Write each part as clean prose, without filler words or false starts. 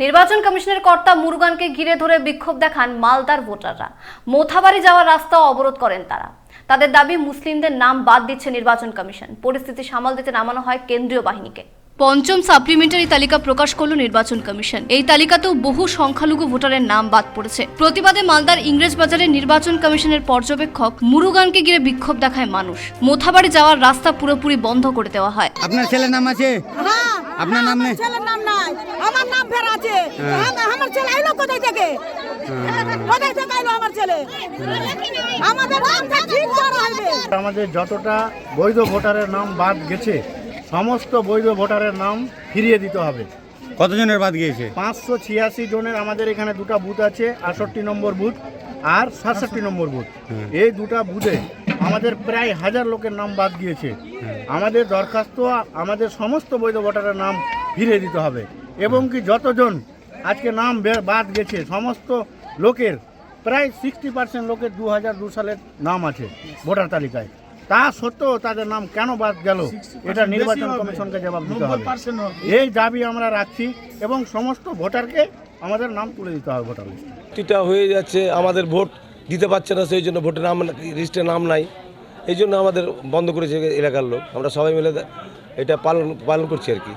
নির্বাচন কমিশনের কর্তা মুরুগানকে ঘিরে ধরে বিক্ষোভ দেখান মালদার ভোটাররা। মোথাবাড়ি যাওয়ার রাস্তা অবরোধ করেন তারা। তাদের দাবি, মুসলিমদের নাম বাদ দিচ্ছে নির্বাচন কমিশন। পরিস্থিতি সামাল দিতে নামানো হয় কেন্দ্রীয় বাহিনীকে। পঞ্চম সাপ্লিমেন্টারি তালিকা প্রকাশ করল নির্বাচন কমিশন। এই তালিকাতেও বহু সংখ্যালঘু ভোটারের নাম বাদ পড়েছে। প্রতিবাদে মালদার ইংরেজবাজারে নির্বাচন কমিশনের পর্যবেক্ষক মুরুগানকে ঘিরে বিক্ষোভ দেখায় মানুষ। মোথাবাড়ি যাওয়ার রাস্তা পুরোপুরি বন্ধ করে দেওয়া হয়। আপনার ছেলের নাম আছে? আপনার নাম নেই? ছেলের নাম নাই, আমার নাম ফের আছে। আমার ছেলে আইলো কোথায় থেকে? কোথায় থেকে আইলো আমার ছেলে? আমাদের নামটা ঠিক করা হবে। আমাদের যতটা বৈধ ভোটারের নাম বাদ গেছে, সমস্ত বৈধ ভোটারের নাম ফিরিয়ে দিতে হবে। কতজনের বাদ গিয়েছে? 586 জনের আমাদের এখানে দুটো বুথ আছে, 68 নম্বর বুথ আর 67 নম্বর বুথ। এই দুটো বুথে আমাদের প্রায় 1000 লোকের নাম বাদ গিয়েছে। আমাদের দরখাস্ত আমাদের সমস্ত বৈধ ভোটারের নাম ফিরিয়ে দিতে হবে এবং কি যতজন আজকে নাম বাদ গেছে সমস্ত লোকের প্রায় 60% লোকের 2002 সালের নাম আছে ভোটার তালিকায়। তা সত্ত্বেও তাদের নাম কেন বাদ গেল, এটা নির্বাচন কমিশনকে জবাব দিতে হবে। এই দাবি আমরা রাখছি এবং সমস্ত ভোটারকে আমাদের নাম তুলে দিতে হবে ভোটার লিস্টে। হয়ে যাচ্ছে, আমাদের ভোট দিতে পারছে না, সেই জন্য ভোটের নাম লিস্টে নাম নাই, এই জন্য আমাদের বন্ধ করেছে এলাকার লোক। আমরা সবাই মিলে এটা পালন করছি আর কি।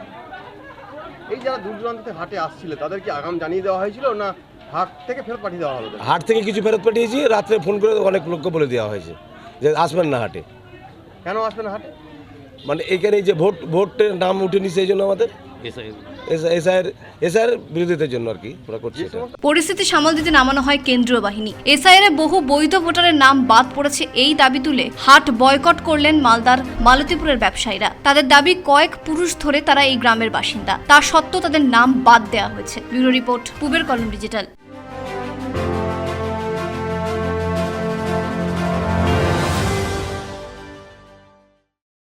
এই যারা দূর দূরান্ত থেকে হাটে আসছিল তাদেরকে আগাম জানিয়ে দেওয়া হয়েছিল না হাট থেকে ফেরত পাঠিয়ে দেওয়া হবে? হাট থেকে কিছু ফেরত পাঠিয়েছি, রাত্রে ফোন করে অনেক লোককে বলে দেওয়া হয়েছে যে আসবেন না হাটে। কেন আসবেন না হাটে? মানে এইখানে যে ভোটের নাম উঠেনি সেই জন্য আমাদের এসআইয়ের বিরোধিতার জন্য আর কি ওরা করছে। পরিস্থিতি সামাল দিতে নামানো হয় কেন্দ্রীয় বাহিনী। এসআইয়ের বহু বৈধ ভোটারের নাম বাদ পড়েছে, এই দাবি তুলে হাট বয়কট করলেন মালদার মালতীপুরের ব্যবসায়ীরা। তাদের দাবি, কয়েক পুরুষ ধরে তারা এই গ্রামের বাসিন্দা, তা সত্ত্বেও তাদের নাম বাদ দেওয়া হয়েছে। ব্যুরো রিপোর্ট, পূবের কলম ডিজিটাল।